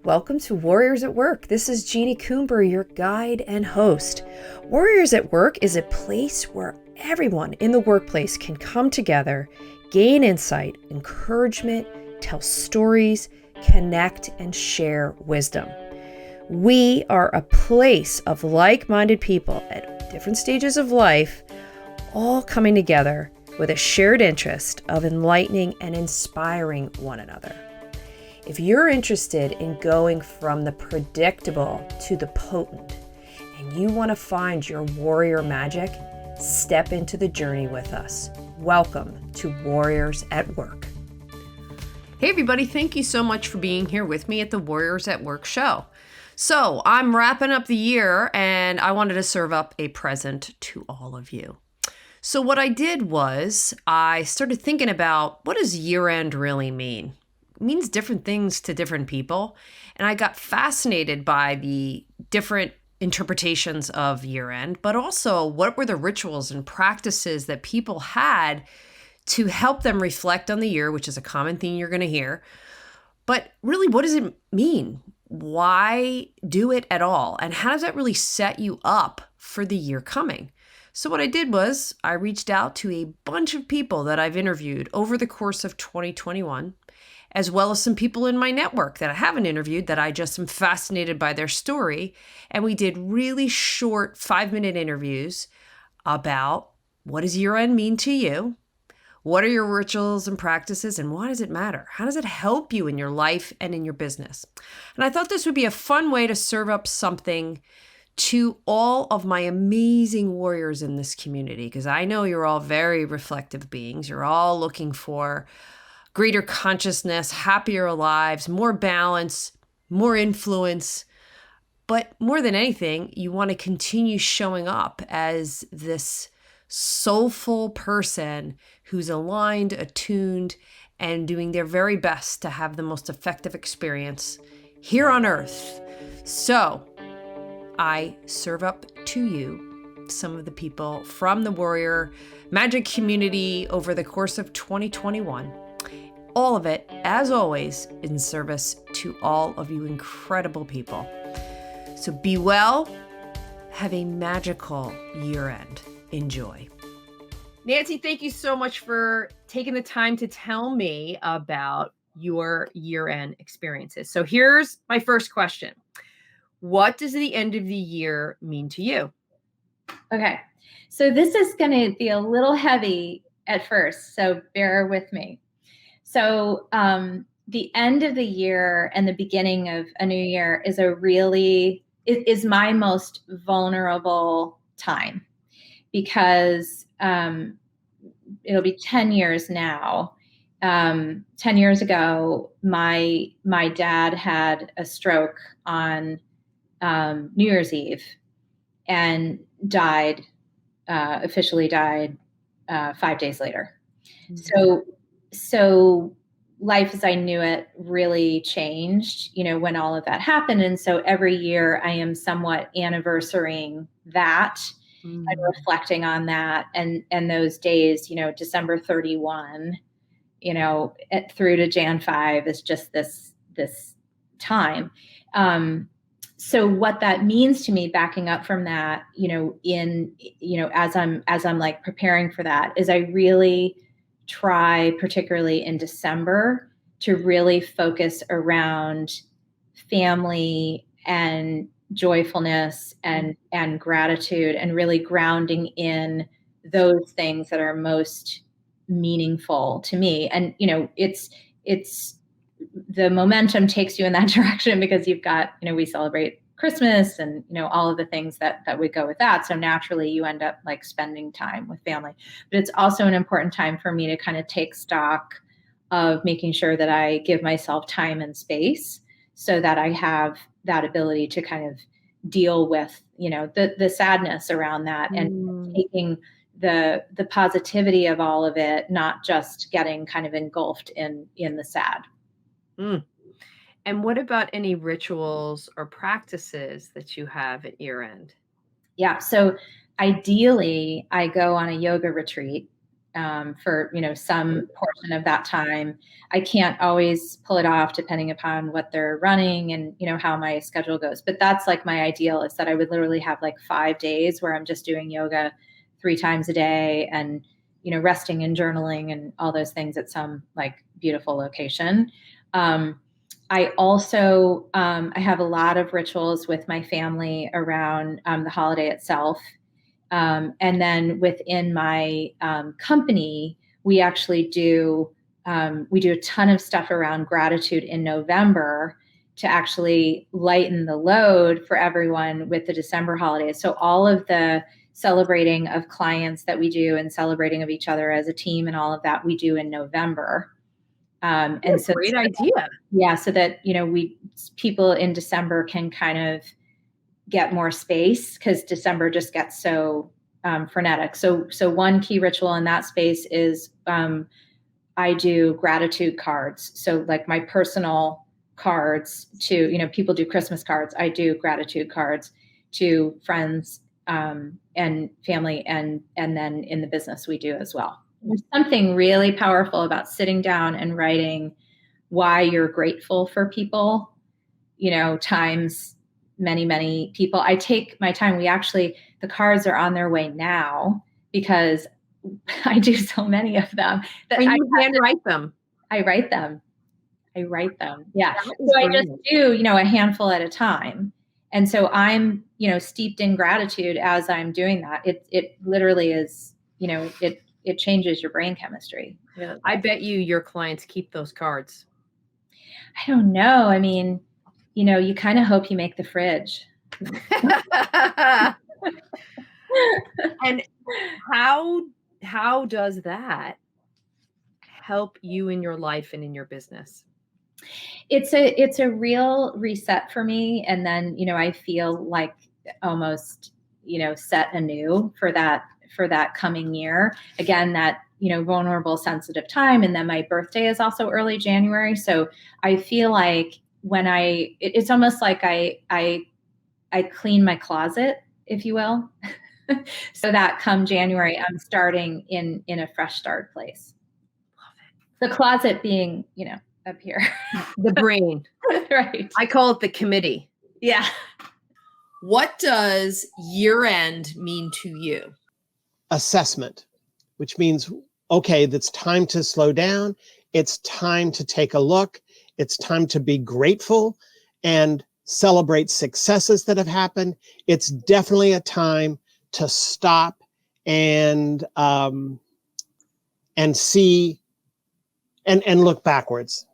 Welcome to Warriors at Work. This is Jeanie Coomber, your guide and host. Warriors at Work is a place where everyone in the workplace can come together, gain insight, encouragement, tell stories, connect, and share wisdom. We are a place of like-minded people at different stages of life, all coming together with a shared interest of enlightening and inspiring one another. If you're interested in going from the predictable to the potent, and you want to find your warrior magic, step into the journey with us. Welcome to Warriors at Work. Hey everybody, thank you so much for being here with me at the Warriors at Work show. So I'm wrapping up the year and I wanted to serve up a present to all of you. So what I did was I started thinking about, what does year end really mean? Means different things to different people. And I got fascinated by the different interpretations of year end, but also what were the rituals and practices that people had to help them reflect on the year, which is a common theme you're going to hear. But really, what does it mean? Why do it at all? And how does that really set you up for the year coming? So what I did was I reached out to a bunch of people that I've interviewed over the course of 2021, as well as some people in my network that I haven't interviewed that I just am fascinated by their story. And we did really short 5-minute interviews about what does year end mean to you? What are your rituals and practices, and why does it matter? How does it help you in your life and in your business? And I thought this would be a fun way to serve up something to all of my amazing warriors in this community, because I know you're all very reflective beings. You're all looking for greater consciousness, happier lives, more balance, more influence. But more than anything, you want to continue showing up as this soulful person who's aligned, attuned, and doing their very best to have the most effective experience here on Earth. So I serve up to you some of the people from the Warrior Magic community over the course of 2021. All of it, as always, in service to all of you incredible people. So be well, have a magical year end. Enjoy. Nancie, thank you so much for taking the time to tell me about your year-end experiences. So here's my first question. What does the end of the year mean to you? Okay, so this is going to be a little heavy at first, so bear with me. So the end of the year and the beginning of a new year is my most vulnerable time, because it'll be 10 years now. 10 years ago, my dad had a stroke on New Year's Eve and officially died 5 days later. Mm-hmm. So life as I knew it really changed, when all of that happened. And so every year I am somewhat anniversarying that. Mm. I'm reflecting on that and those days, December 31, through to Jan 5 is just this time. So what that means to me, backing up from that, as I'm like preparing for that, is I really try, particularly in December, to really focus around family and joyfulness and gratitude, and really grounding in those things that are most meaningful to me. And, it's the momentum takes you in that direction, because you've got, we celebrate Christmas and, all of the things that would go with that. So naturally you end up like spending time with family, but it's also an important time for me to kind of take stock of making sure that I give myself time and space so that I have that ability to kind of deal with, the sadness around that, and taking the positivity of all of it, not just getting kind of engulfed in the sad. Mm. And what about any rituals or practices that you have at year end? Yeah. So ideally I go on a yoga retreat for, some portion of that time. I can't always pull it off depending upon what they're running and, how my schedule goes. But that's like my ideal, is that I would literally have like 5 days where I'm just doing yoga 3 times a day and, resting and journaling and all those things at some like beautiful location. I also, I have a lot of rituals with my family around the holiday itself. And then within my company, we actually do a ton of stuff around gratitude in November to actually lighten the load for everyone with the December holidays. So all of the celebrating of clients that we do and celebrating of each other as a team and all of that we do in November. And so great idea. Yeah, so that people in December can kind of get more space, because December just gets so frenetic. So one key ritual in that space is I do gratitude cards. So like my personal cards to, people do Christmas cards. I do gratitude cards to friends and family, and then in the business we do as well. There's something really powerful about sitting down and writing why you're grateful for people, times many, many people. I take my time. The cards are on their way now because I do so many of them. And you handwrite them. I write them. Yeah. So I just do, a handful at a time. And so I'm, steeped in gratitude as I'm doing that. It literally is, it changes your brain chemistry. Yeah. I bet your clients keep those cards. I don't know. I mean, you kind of hope you make the fridge. And how does that help you in your life and in your business? It's a real reset for me. And then, I feel like almost, set anew for that coming year. Again, that, vulnerable, sensitive time. And then my birthday is also early January. So I feel like it's almost like I clean my closet, if you will, so that come January, I'm starting in a fresh start place. Love it. The closet being, up here. The brain. Right. I call it the committee. Yeah. What does year end mean to you? Assessment, which means, okay, it's time to slow down. It's time to take a look. It's time to be grateful and celebrate successes that have happened. It's definitely a time to stop and see and look backwards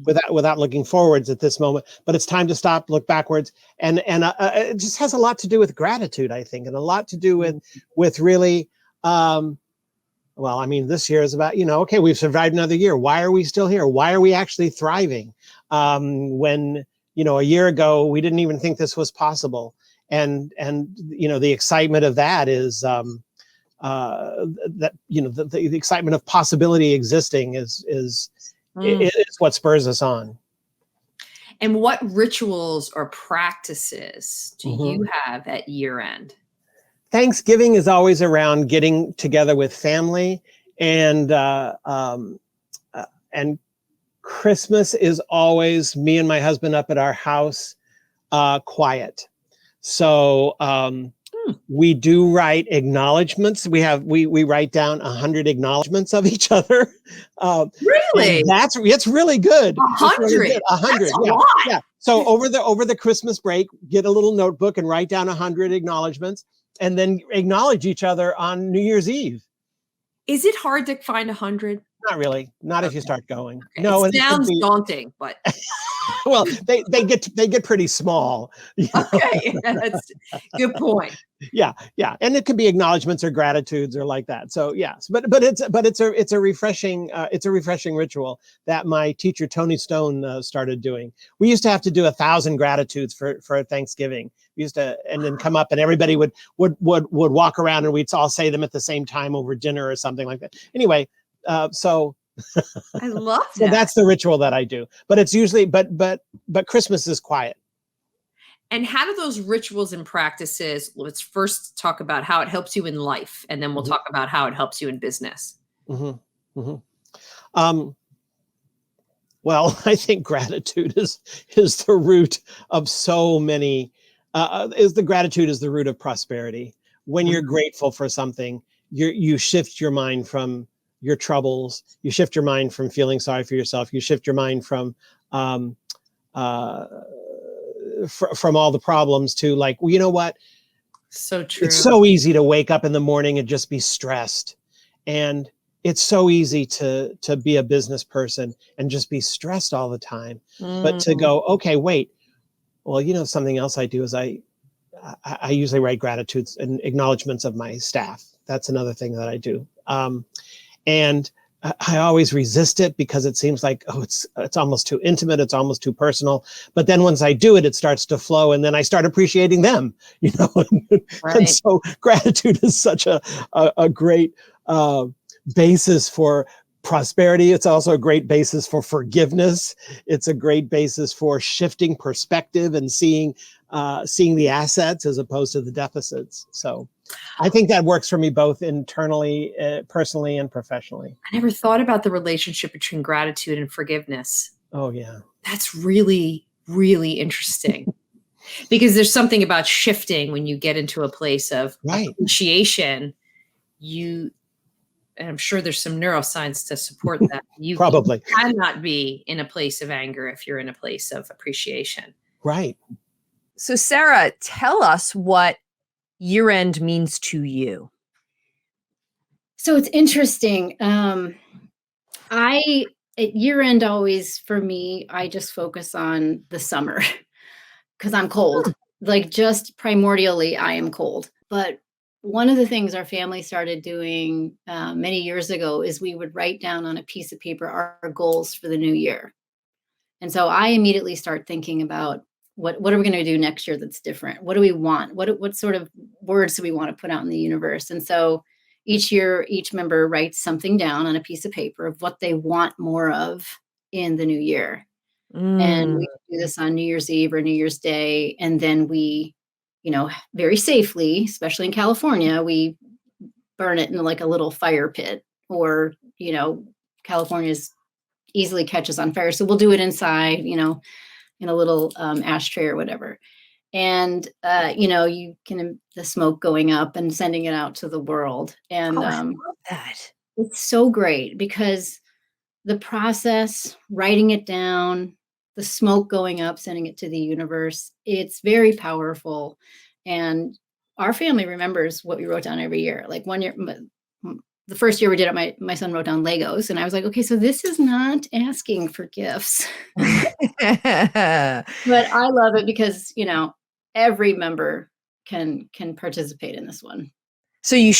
without looking forwards at this moment. But it's time to stop, look backwards, and it just has a lot to do with gratitude, I think, and a lot to do with really. Well, I mean, this year is about, okay, we've survived another year. Why are we still here? Why are we actually thriving? When, a year ago, we didn't even think this was possible. And the excitement of that is that, the excitement of possibility existing is what spurs us on. And what rituals or practices do you have at year end? Thanksgiving is always around getting together with family, and Christmas is always me and my husband up at our house, quiet. So we do write acknowledgements. We write down 100 acknowledgements of each other. Really? It's really good. 100. 100. That's a lot. Yeah. So over the Christmas break, get a little notebook and write down 100 acknowledgements, and then acknowledge each other on New Year's Eve. Is it hard to find 100? Not really. Not if you start going. Okay. No, it sounds daunting, but well, they get pretty small. Okay, that's good point. Yeah, and it could be acknowledgements or gratitudes or like that. So yes, but it's a refreshing ritual that my teacher Tony Stone started doing. We used to have to do 1,000 gratitudes for Thanksgiving. We used to, and then come up and everybody would walk around and we'd all say them at the same time over dinner or something like that. Anyway, so. I love that. So that's the ritual that I do, but it's usually, but Christmas is quiet. And how do those rituals and practices, let's first talk about how it helps you in life, and then we'll talk about how it helps you in business. Well, I think gratitude is the root of so many, gratitude is the root of prosperity. When you're grateful for something, you shift your mind from your troubles, you shift your mind from feeling sorry for yourself, you shift your mind from all the problems to like, well, you know what? So true. It's so easy to wake up in the morning and just be stressed. And it's so easy to be a business person and just be stressed all the time. But to go, okay, wait, well, you know, something else I do is I usually write gratitudes and acknowledgements of my staff. That's another thing that I do. And I always resist it because it seems like, oh, it's almost too intimate. It's almost too personal. But then once I do it, it starts to flow, and then I start appreciating them, you know. Right. And so gratitude is such a great basis for prosperity. It's also a great basis for forgiveness. It's a great basis for shifting perspective and seeing the assets as opposed to the deficits. So I think that works for me both internally, personally, and professionally. I never thought about the relationship between gratitude and forgiveness. Oh, yeah. That's really, really interesting. Because there's something about shifting when you get into a place of appreciation. And I'm sure there's some neuroscience to support that. You Probably cannot be in a place of anger if you're in a place of appreciation. Right. So Sarah, tell us what year-end means to you. So it's interesting. At year-end always, for me, I just focus on the summer because I'm cold. Like just primordially, I am cold. But one of the things our family started doing many years ago is we would write down on a piece of paper our goals for the new year. And so I immediately start thinking about what are we going to do next year that's different? What do we want? What sort of words do we want to put out in the universe? And so each year, each member writes something down on a piece of paper of what they want more of in the new year. And we do this on New Year's Eve or New Year's Day. And then we, very safely, especially in California, we burn it in like a little fire pit, or, California's easily catches on fire. So we'll do it inside, in a little ashtray or whatever. And, you can, the smoke going up and sending it out to the world. And I love that. It's so great because the process, writing it down, the smoke going up, sending it to the universe, it's very powerful. And our family remembers what we wrote down every year. Like one year, the first year we did it, my son wrote down Legos, and I was like, okay, so this is not asking for gifts. But I love it because, every member can participate in this one. So you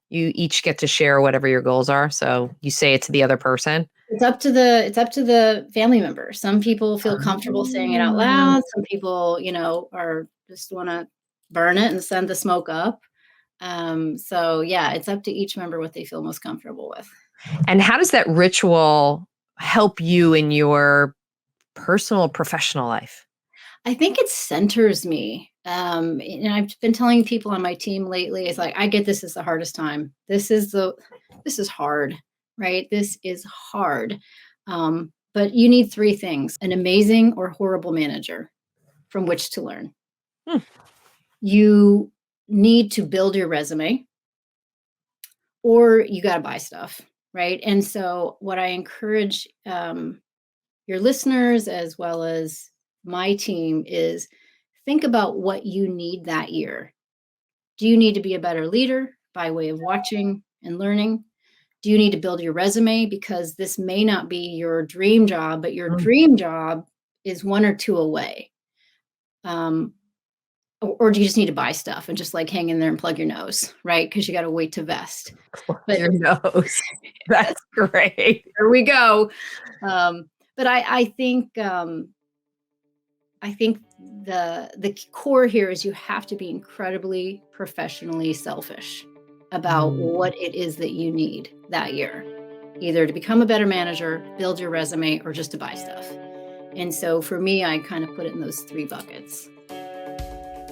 each get to share whatever your goals are. So you say it to the other person. It's up to the family member. Some people feel comfortable saying it out loud. Some people, are just want to burn it and send the smoke up. So yeah, it's up to each member what they feel most comfortable with. And how does that ritual help you in your personal, professional life? I think it centers me. And I've been telling people on my team lately, it's like, I get this is the hardest time. This is hard, right? This is hard. But you need three things: an amazing or horrible manager from which to learn. You need to build your resume, or you got to buy stuff, right? And so what I encourage your listeners as well as my team is think about what you need that year. Do you need to be a better leader by way of watching and learning? Do you need to build your resume because this may not be your dream job, but your dream job is one or two away? Or do you just need to buy stuff and just like hang in there and plug your nose, right? Because you got to wait to vest. But your nose. That's great. Here we go. But I think the core here is you have to be incredibly professionally selfish about what it is that you need that year, either to become a better manager, build your resume, or just to buy stuff. And so for me, I kind of put it in those three buckets.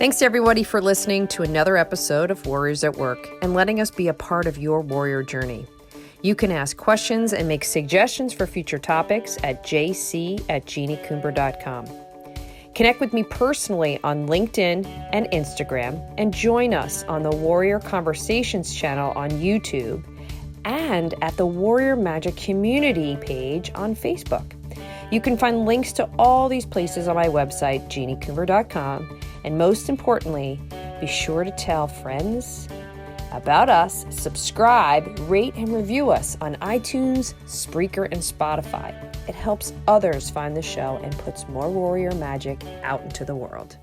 Thanks to everybody for listening to another episode of Warriors at Work and letting us be a part of your warrior journey. You can ask questions and make suggestions for future topics at jc@jeanniecoomber.com. Connect with me personally on LinkedIn and Instagram, and join us on the Warrior Conversations channel on YouTube and at the Warrior Magic Community page on Facebook. You can find links to all these places on my website, jeanniecoomber.com. And most importantly, be sure to tell friends about us, subscribe, rate, and review us on iTunes, Spreaker, and Spotify. It helps others find the show and puts more warrior magic out into the world.